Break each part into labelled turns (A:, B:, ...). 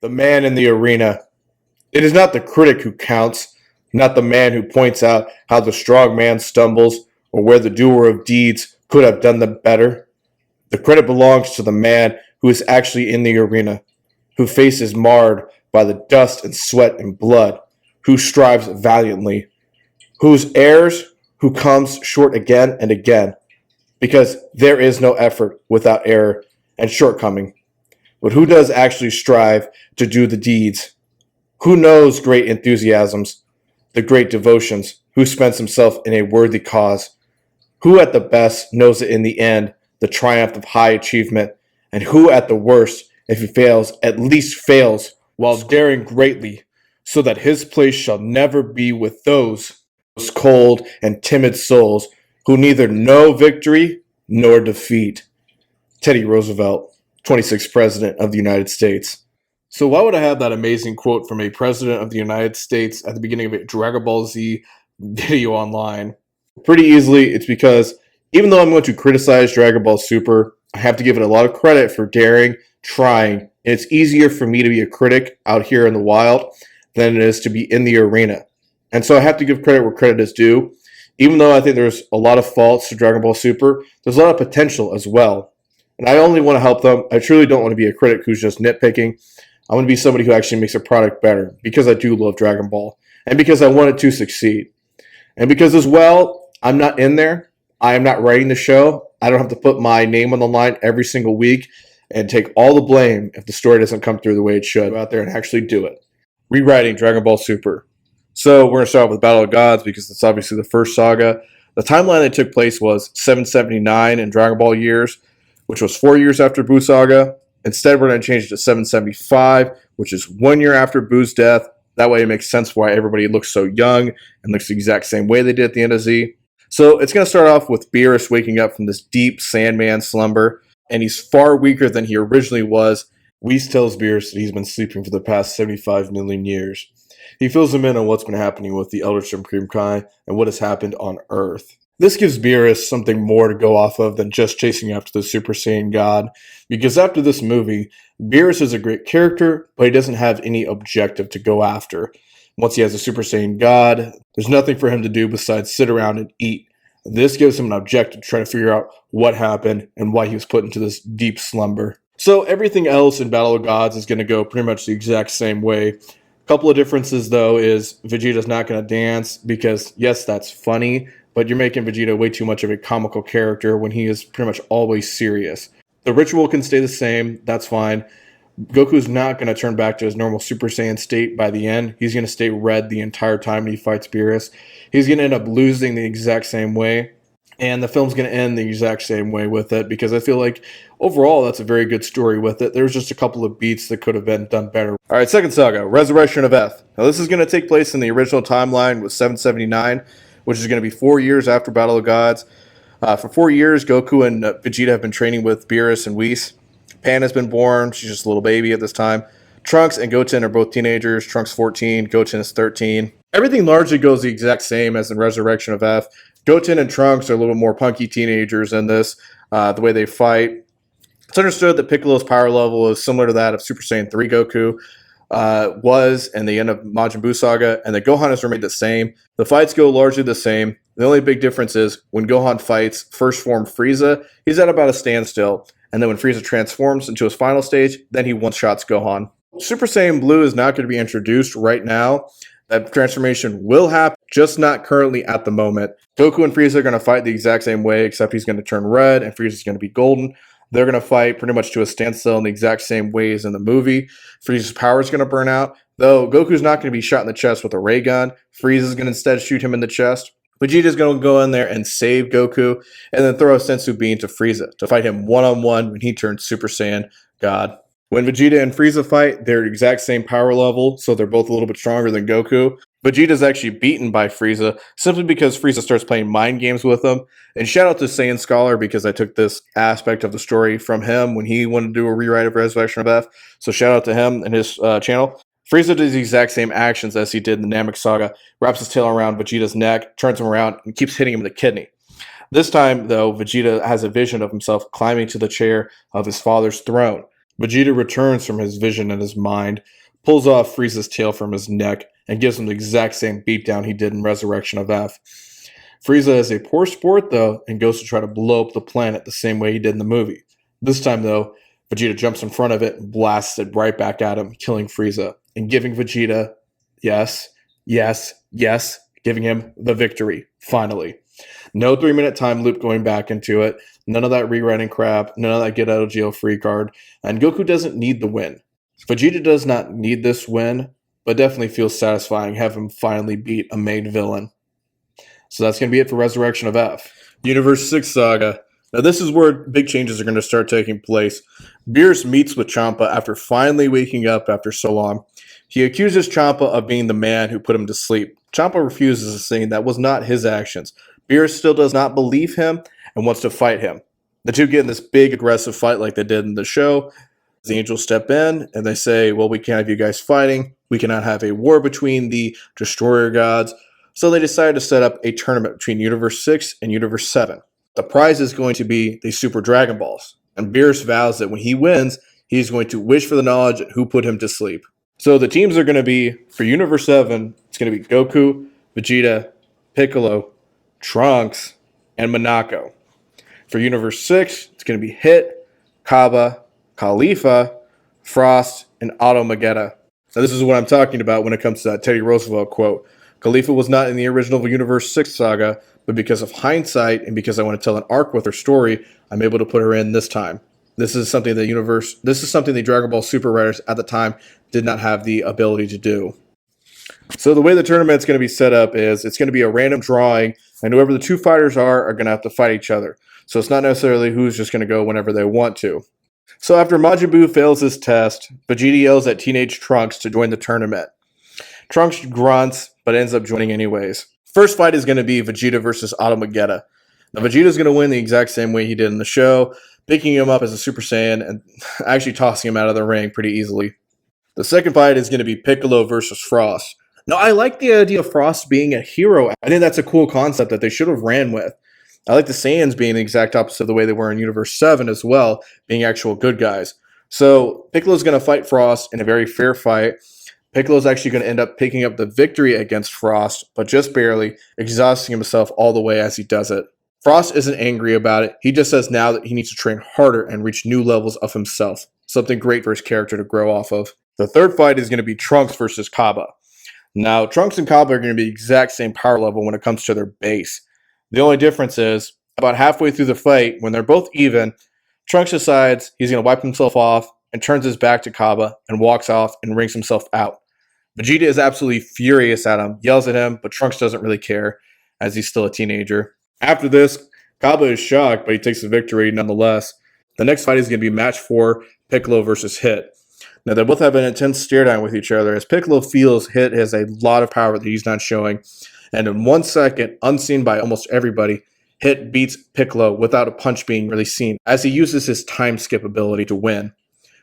A: The man in the arena. It is not the critic who counts, not the man who points out how the strong man stumbles or where the doer of deeds could have done them better. The credit belongs to the man who is actually in the arena, who face is marred by the dust and sweat and blood, who strives valiantly, whose errs, who comes short again and again, because there is no effort without error and shortcoming. But who does actually strive to do the deeds? Who knows great enthusiasms, the great devotions, who spends himself in a worthy cause? Who at the best knows it in the end, the triumph of high achievement, and who at the worst, if he fails, at least fails while daring greatly, so that his place shall never be with those cold and timid souls who neither know victory nor defeat. Teddy Roosevelt, 26th President of the United States. So why would I have that amazing quote from a President of the United States at the beginning of a Dragon Ball Z video online? Pretty easily, it's because even though I'm going to criticize Dragon Ball Super, I have to give it a lot of credit for daring, trying, and it's easier for me to be a critic out here in the wild than it is to be in the arena. And so I have to give credit where credit is due. Even though I think there's a lot of faults to Dragon Ball Super, there's a lot of potential as well. And I only want to help them. I truly don't want to be a critic who's just nitpicking. I want to be somebody who actually makes a product better because I do love Dragon Ball and because I want it to succeed. And because as well, I'm not in there. I am not writing the show. I don't have to put my name on the line every single week and take all the blame if the story doesn't come through the way it should. Go out there and actually do it. Rewriting Dragon Ball Super. So we're going to start with Battle of Gods because it's obviously the first saga. The timeline that took place was 779 in Dragon Ball years, which was 4 years after Buu saga. Instead, we're going to change it to 775, which is 1 year after Buu's death. That way it makes sense why everybody looks so young and looks the exact same way they did at the end of Z. So it's going to start off with Beerus waking up from this deep Sandman slumber, and he's far weaker than he originally was. Whis tells Beerus that he's been sleeping for the past 75 million years. He fills him in on what's been happening with the Elder Supreme Kai and what has happened on Earth. This gives Beerus something more to go off of than just chasing after the Super Saiyan God, because after this movie, Beerus is a great character, but he doesn't have any objective to go after. Once he has a Super Saiyan God, there's nothing for him to do besides sit around and eat. This gives him an objective to try to figure out what happened and why he was put into this deep slumber. So everything else in Battle of Gods is going to go pretty much the exact same way. A couple of differences, though, is Vegeta's not going to dance because, yes, that's funny, but you're making Vegeta way too much of a comical character when he is pretty much always serious. The ritual can stay the same, that's fine. Goku's not going to turn back to his normal Super Saiyan state by the end. He's going to stay red the entire time he fights Beerus. He's going to end up losing the exact same way. And the film's going to end the exact same way with it because I feel like overall that's a very good story with it. There's just a couple of beats that could have been done better. All right, second saga, Resurrection of F. Now this is going to take place in the original timeline with 779, which is going to be 4 years after Battle of Gods. For 4 years, Goku and Vegeta have been training with Beerus and Whis. Pan has been born. She's just a little baby at this time. Trunks and Goten are both teenagers. Trunks 14, Goten is 13. Everything largely goes the exact same as in Resurrection of F. Goten and Trunks are a little more punky teenagers in this, the way they fight. It's understood that Piccolo's power level is similar to that of Super Saiyan 3 Goku was in the end of Majin Buu saga, and that Gohan has remained the same. The fights go largely the same. The only big difference is when Gohan fights first form Frieza, he's at about a standstill. And then when Frieza transforms into his final stage, then he one-shots Gohan. Super Saiyan Blue is not going to be introduced right now. That transformation will happen, just not currently at the moment. Goku and Frieza are going to fight the exact same way, except he's going to turn red and Frieza's going to be golden. They're going to fight pretty much to a standstill in the exact same ways in the movie. Frieza's power is going to burn out, though Goku's not going to be shot in the chest with a ray gun. Frieza's going to instead shoot him in the chest. Vegeta's going to go in there and save Goku, and then throw a Senzu Bean to Frieza to fight him one-on-one when he turns Super Saiyan God. When Vegeta and Frieza fight, they're the exact same power level, so they're both a little bit stronger than Goku. Vegeta's actually beaten by Frieza simply because Frieza starts playing mind games with him. And shout out to Saiyan Scholar because I took this aspect of the story from him when he wanted to do a rewrite of Resurrection of F. So shout out to him and his channel. Frieza does the exact same actions as he did in the Namek Saga, wraps his tail around Vegeta's neck, turns him around, and keeps hitting him in the kidney. This time, though, Vegeta has a vision of himself climbing to the chair of his father's throne. Vegeta returns from his vision in his mind, pulls off Frieza's tail from his neck, and gives him the exact same beatdown he did in Resurrection of F. Frieza is a poor sport, though, and goes to try to blow up the planet the same way he did in the movie. This time, though, Vegeta jumps in front of it and blasts it right back at him, killing Frieza, and giving Vegeta, yes, giving him the victory, finally. No 3-minute time loop going back into it, none of that rewriting crap, none of that get out of jail free card, and Goku doesn't need the win. Vegeta does not need this win, but definitely feels satisfying having him finally beat a main villain. So that's going to be it for Resurrection of F. Universe 6 Saga. Now this is where big changes are going to start taking place. Beerus meets with Champa after finally waking up after so long. He accuses Champa of being the man who put him to sleep. Champa refuses, saying that was not his actions. Beerus still does not believe him and wants to fight him. The two get in this big aggressive fight like they did in the show. The angels step in and they say, well, we can't have you guys fighting. We cannot have a war between the Destroyer Gods. So they decided to set up a tournament between Universe 6 and Universe 7. The prize is going to be the Super Dragon Balls. And Beerus vows that when he wins, he's going to wish for the knowledge of who put him to sleep. So the teams are going to be, for Universe 7, it's going to be Goku, Vegeta, Piccolo, Trunks, and Monako. For Universe 6, it's going to be Hit, Kaba, Khalifa, Frost, and Automagetta. Now this is what I'm talking about when it comes to that Teddy Roosevelt quote. Khalifa was not in the original Universe 6 saga, but because of hindsight and because I want to tell an arc with her story, I'm able to put her in this time. This is something the Dragon Ball Super writers at the time did not have the ability to do. So the way the tournament's going to be set up is it's going to be a random drawing, and whoever the two fighters are going to have to fight each other. So it's not necessarily who's just going to go whenever they want to. So after Majin Buu fails his test, Vegeta yells at Teenage Trunks to join the tournament. Trunks grunts, but ends up joining anyways. First fight is going to be Vegeta versus Automagetta. Now Vegeta's going to win the exact same way he did in the show, picking him up as a Super Saiyan and actually tossing him out of the ring pretty easily. The second fight is going to be Piccolo versus Frost. Now I like the idea of Frost being a hero. I think that's a cool concept that they should have ran with. I like the Saiyans being the exact opposite of the way they were in Universe 7 as well, being actual good guys. So Piccolo's going to fight Frost in a very fair fight. Piccolo's actually going to end up picking up the victory against Frost, but just barely, exhausting himself all the way as he does it. Frost isn't angry about it. He just says now that he needs to train harder and reach new levels of himself. Something great for his character to grow off of. The third fight is going to be Trunks versus Kaba. Now, Trunks and Kaba are going to be the exact same power level when it comes to their base. The only difference is, about halfway through the fight, when they're both even, Trunks decides he's going to wipe himself off and turns his back to Kaba and walks off and rings himself out. Vegeta is absolutely furious at him, yells at him, but Trunks doesn't really care, as he's still a teenager. After this, Kaba is shocked, but he takes the victory nonetheless. The next fight is going to be match 4, Piccolo versus Hit. Now, they both have an intense stare down with each other, as Piccolo feels Hit has a lot of power that he's not showing. And in 1 second, unseen by almost everybody, Hit beats Piccolo without a punch being really seen, as he uses his time skip ability to win.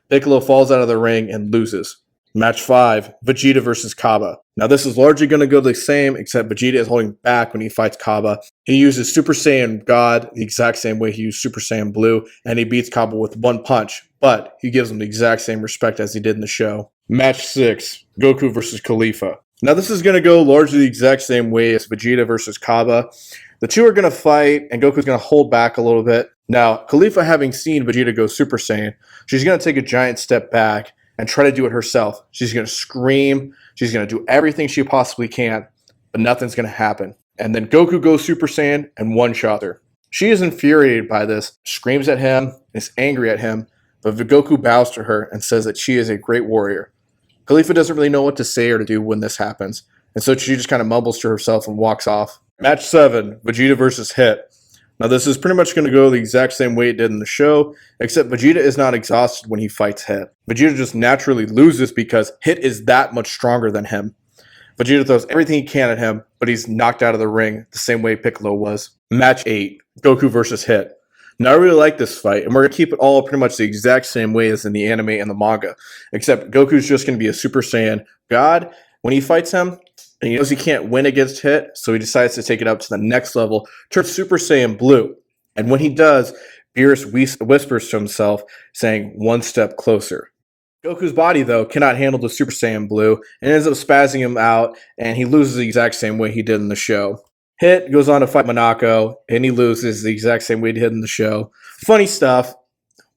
A: Piccolo falls out of the ring and loses. Match 5, Vegeta versus Kaba. Now this is largely going to go the same, except Vegeta is holding back when he fights Kaba. He uses Super Saiyan God the exact same way he used Super Saiyan Blue, and he beats Kaba with 1 punch, but he gives him the exact same respect as he did in the show. Match 6, Goku versus Khalifa. Now this is going to go largely the exact same way as Vegeta versus Kaba. The two are going to fight, and Goku's going to hold back a little bit. Now, Khalifa, having seen Vegeta go Super Saiyan, she's going to take a giant step back and try to do it herself. She's going to scream. She's going to do everything she possibly can, but nothing's going to happen. And then Goku goes Super Saiyan and one-shot her. She is infuriated by this, screams at him, is angry at him, but Goku bows to her and says that she is a great warrior. Khalifa doesn't really know what to say or to do when this happens, and so she just kind of mumbles to herself and walks off. Match 7, Vegeta versus Hit. Now this is pretty much going to go the exact same way it did in the show, except Vegeta is not exhausted when he fights Hit. Vegeta just naturally loses because Hit is that much stronger than him. Vegeta throws everything he can at him, but he's knocked out of the ring the same way Piccolo was. Match 8, Goku versus Hit. Now I really like this fight, and we're going to keep it all pretty much the exact same way as in the anime and the manga, except Goku's just going to be a Super Saiyan God. When he fights him, and he knows he can't win against Hit, so he decides to take it up to the next level, turns Super Saiyan Blue. And when he does, Beerus whispers to himself, saying, "One step closer." Goku's body, though, cannot handle the Super Saiyan Blue and ends up spazzing him out, and he loses the exact same way he did in the show. Hit goes on to fight Monako, and he loses the exact same way he did in the show. Funny stuff.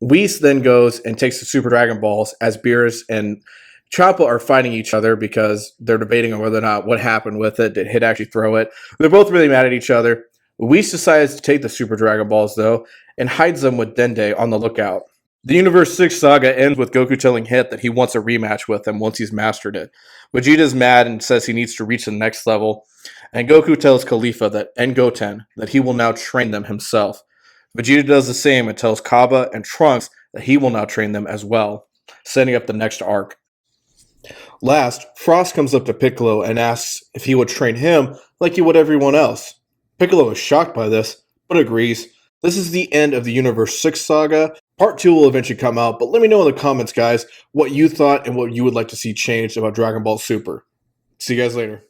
A: Whis then goes and takes the Super Dragon Balls as Beerus and Champa are fighting each other because they're debating on whether or not what happened with it. Did Hit actually throw it? They're both really mad at each other. Whis decides to take the Super Dragon Balls, though, and hides them with Dende on the lookout. The Universe 6 saga ends with Goku telling Hit that he wants a rematch with him once he's mastered it. Vegeta's mad and says he needs to reach the next level, and Goku tells Caulifla and Goten that he will now train them himself. Vegeta does the same and tells Kaba and Trunks that he will now train them as well, setting up the next arc. Last, Frost comes up to Piccolo and asks if he would train him like he would everyone else. Piccolo is shocked by this, but agrees. This is the end of the Universe 6 saga. Part 2 will eventually come out, but let me know in the comments, guys, what you thought and what you would like to see changed about Dragon Ball Super. See you guys later.